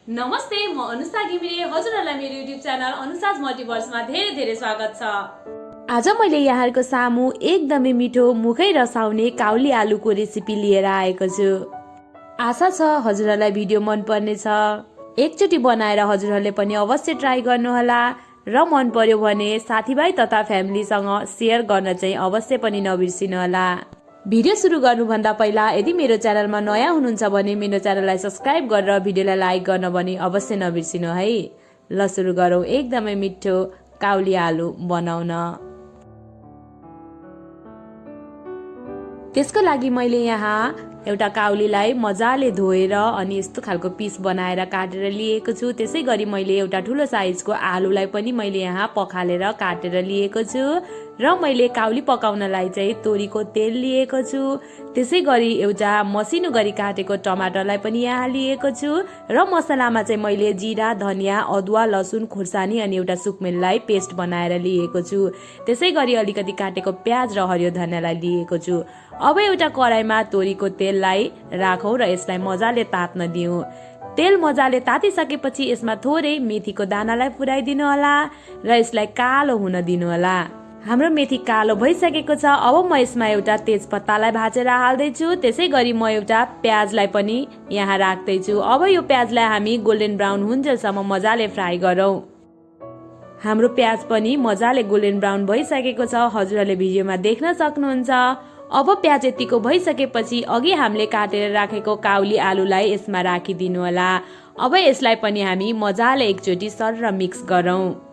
नमस्ते, म अनुषा घिमिरे। हजुरहरूलाई मेरो युट्युब च्यानल अनुषाज मल्टिभर्समा धेरै स्वागत छ। आज मैले यहाँहरूको सामु एकदमै मिठो मुखै रसाउने काउली आलुको रेसिपी लिएर आएको छु। आशा छ हजुरहरूलाई भिडियो मन पर्नेछ। एकचोटि बनाएर हजुरहरूले पनि अवश्य ट्राई गर्नुहोला र मन पर्यो भने साथीभाइ तथा फ्यामिलीसँग सेयर गर्न चाहिँ अवश्य पनि नबिर्सिनुहोला। भिडियो सुरु गर्नुभन्दा पहिला यदि मेरो च्यानलमा नयाँ हुनुहुन्छ भने मेरो च्यानललाई सब्स्क्राइब गरेर भिडियोलाई लाइक गर्न पनि अवश्य नबिर्सिनु है। ल सुरु गरौँ एकदमै मिठो काउली आलु बनाउन। त्यसको लागि मैले यहाँ एउटा काउलीलाई मजाले धोएर अनि यस्तो खालको पिस बनाएर काटेर लिएको छु। त्यसै गरी मैले एउटा ठुलो साइजको आलुलाई पनि मैले यहाँ पखालेर काटेर लिएको छु र मैले काउली पकाउनलाई चाहिँ तोरीको तेल लिएको छु। त्यसै गरी एउटा मसिनो गरी काटेको टमाटरलाई पनि यहाँ लिएको छु र मसलामा चाहिँ मैले जिरा, धनिया, अदुवा, लसुन, खुर्सानी अनि एउटा सुकमेललाई पेस्ट बनाएर लिएको छु। त्यसै गरी अलिकति काटेको प्याज र हरियो धनियालाई लिएको छु। अब एउटा कराईमा तोरीको तेललाई राखौँ र यसलाई मजाले तात्न दिउँ। तेल मजाले तातिसकेपछि यसमा थोरै मेथीको दानालाई पुर्याइदिनु होला र यसलाई कालो हुन दिनु होला। हाम्रो मेथी कालो भइसकेको छ। अब म यसमा एउटा तेजपत्तालाई भाँचेर हाल्दैछु। त्यसै गरी म एउटा प्याजलाई पनि यहाँ राख्दैछु। अब यो प्याजलाई हामी गोल्डन ब्राउन हुन्जेलसम्म मजाले फ्राई गरौँ। हाम्रो प्याज पनि मजाले गोल्डन ब्राउन भइसकेको छ, हजुरहरूले भिडियोमा देख्न सक्नुहुन्छ। अब प्याज यतिको भइसकेपछि अघि हामीले काटेर राखेको काउली आलुलाई यसमा राखिदिनु होला। अब यसलाई पनि हामी मजाले एकचोटि सर मिक्स गरौँ।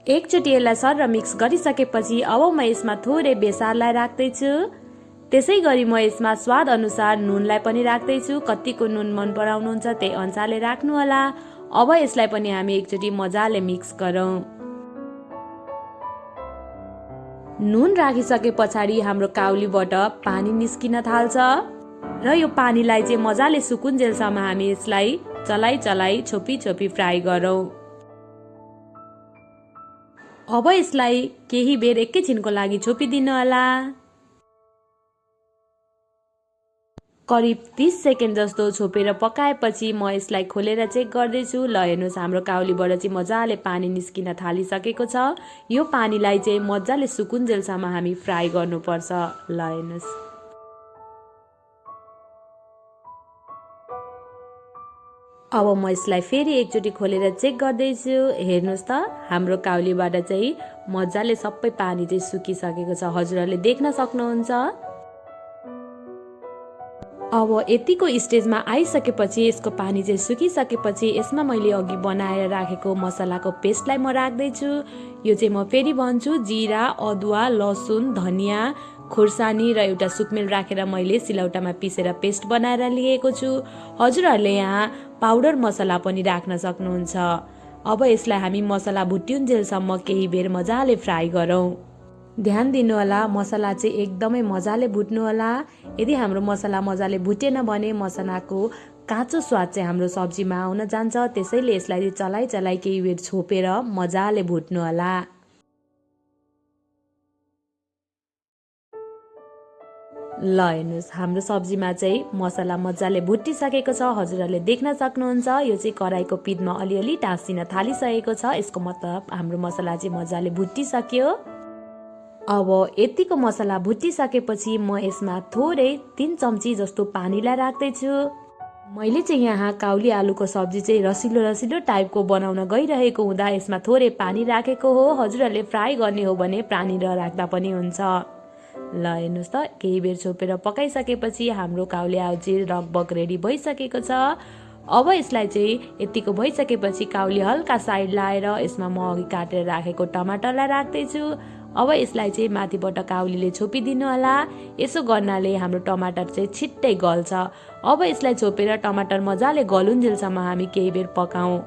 एकचोटि यसलाई सर मिक्स गरिसकेपछि अब म यसमा थोरै बेसारलाई राख्दैछु। त्यसै गरी म यसमा स्वाद अनुसार नुनलाई पनि राख्दैछु। कतिको नुन मन पराउनुहुन्छ त्यही अनुसारले राख्नु होला। अब यसलाई पनि हामी एकचोटि मजाले मिक्स गरौँ। नुन राखिसके पछाडि हाम्रो काउलीबाट पानी निस्किन थाल्छ र यो पानीलाई चाहिँ मजाले सुकुन्जेलसम्म हामी यसलाई चलाई छोपी फ्राई गरौँ। अब यसलाई केही बेर एकैछिनको लागि छोपिदिनु होला। करिब 30 सेकेन्ड जस्तो छोपेर पकाएपछि म यसलाई खोलेर चेक गर्दैछु। ल हेर्नुहोस्, हाम्रो काउलीबाट चाहिँ मजाले पानी निस्किन थालिसकेको छ। यो पानीलाई चाहिँ मजाले सुकुन्जेलसम्म हामी फ्राई गर्नुपर्छ। ल हेर्नुहोस्, अब म यसलाई फेरि एकचोटि खोलेर चेक गर्दैछु। हेर्नुहोस् त, हाम्रो काउलीबाट चाहिँ मजाले सबै पानी चाहिँ सुकिसकेको छ, हजुरहरूले देख्न सक्नुहुन्छ। अब यतिको स्टेजमा आइसकेपछि यसको पानी चाहिँ सुकिसकेपछि यसमा मैले अघि बनाएर राखेको मसलाको पेस्टलाई म राख्दैछु। यो चाहिँ म फेरि भन्छु, जिरा, अदुवा, लसुन, धनिया, खुर्सानी र एउटा सुकमेल राखेर मैले सिलौटामा पिसेर पेस्ट बनाएर लिएको छु। हजुरहरूले यहाँ पाउडर मसला पनि राख्न सक्नुहुन्छ। अब यसलाई हामी मसला भुट्टिन्जेलसम्म केही बेर मजाले फ्राई गरौँ। ध्यान दिनु होला, मसला चाहिँ एकदमै मजाले भुट्नु होला। यदि हाम्रो मसला मजाले भुटेन भने मसलाको काँचो स्वाद चाहिँ हाम्रो सब्जीमा आउन जान्छ। त्यसैले यसलाई चलाई केही बेर छोपेर मजाले भुट्नु होला। ल हेर्नुहोस्, हाम्रो सब्जीमा चाहिँ मसला मजाले भुटिसकेको छ, हजुरहरूले देख्न सक्नुहुन्छ। यो चाहिँ कराईको पिठमा अलिअलि टाँसिन थालिसकेको छ। यसको मतलब हाम्रो मसला चाहिँ मजाले भुटिसक्यो। अब यतिको मसला भुटिसकेपछि म यसमा थोरै 3 चम्ची जस्तो पानीलाई राख्दैछु। मैले चाहिँ यहाँ काउली आलुको सब्जी चाहिँ रसिलो टाइपको बनाउन गइरहेको हुँदा यसमा थोरै पानी राखेको हो। हजुरहरूले फ्राई गर्ने हो भने पानी राख्दा पनि हुन्छ। ल हेर्नुहोस् त, केही बेर छोपेर पकाइसकेपछि हाम्रो काउली आलु चाहिँ लगभग रेडी भइसकेको छ। अब यसलाई चाहिँ यतिको भइसकेपछि काउली हल्का साइड लाएर यसमा म अघि काटेर राखेको टमाटरलाई राख्दैछु। अब यसलाई चाहिँ माथिबाट काउलीले छोपिदिनु होला। यसो गर्नाले हाम्रो टमाटर चाहिँ छिट्टै गल्छ। अब यसलाई छोपेर टमाटर मजाले गलुन्जेलसम्म हामी केही बेर पकाउँ।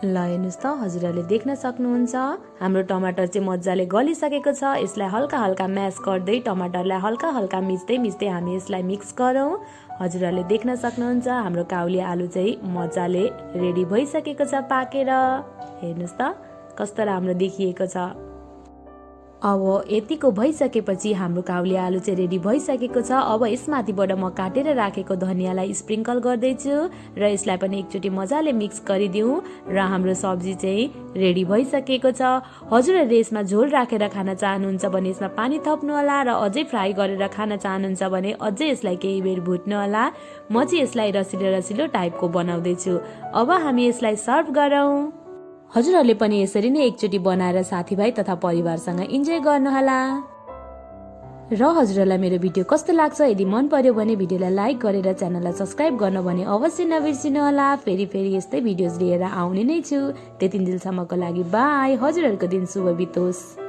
ल हेर्नुहोस् त हजुरहरूले देख्न सक्नुहुन्छ हाम्रो टमाटर चाहिँ मजाले गलिसकेको छ। यसलाई हल्का हल्का म्यास गर्दै टमाटरलाई हल्का हल्का मिच्दै हामी यसलाई मिक्स गरौँ। हजुरहरूले देख्न सक्नुहुन्छ हाम्रो काउली आलु चाहिँ मजाले रेडी भइसकेको छ पाकेर। हेर्नुहोस् त कस्तो राम्रो देखिएको छ। अब यतिको भइसकेपछि हाम्रो काउली आलु चाहिँ रेडी भइसकेको छ। अब यसमाथिबाट म काटेर राखेको धनियाँलाई स्प्रिङ्कल गर्दैछु र यसलाई पनि एकचोटि मजाले मिक्स गरिदिउँ र हाम्रो सब्जी चाहिँ रेडी भइसकेको छ। हजुरहरूले यसमा झोल राखेर खान चाहनुहुन्छ भने यसमा पानी थप्नु होला र अझै फ्राई गरेर खान चाहनुहुन्छ भने अझै यसलाई केही बेर भुट्नु होला। म चाहिँ यसलाई रसिलो रसिलो टाइपको बनाउँदैछु। अब हामी यसलाई सर्भ गरौँ। हजुरहरूले पनि यसरी नै एकचोटि बनाएर साथीभाइ तथा परिवारसँग इन्जोय गर्नुहोला। र हजुरहरूलाई मेरो भिडियो कस्तो लाग्छ, यदि मन पर्यो भने भिडियोलाई लाइक गरेर च्यानललाई सब्स्क्राइब गर्न भने अवश्य नबिर्सिनु होला। फेरि यस्तै भिडियोज लिएर आउने नै छु। त्यति दिनसम्मको लागि बाई। हजुरहरूको दिन शुभ बितोस्।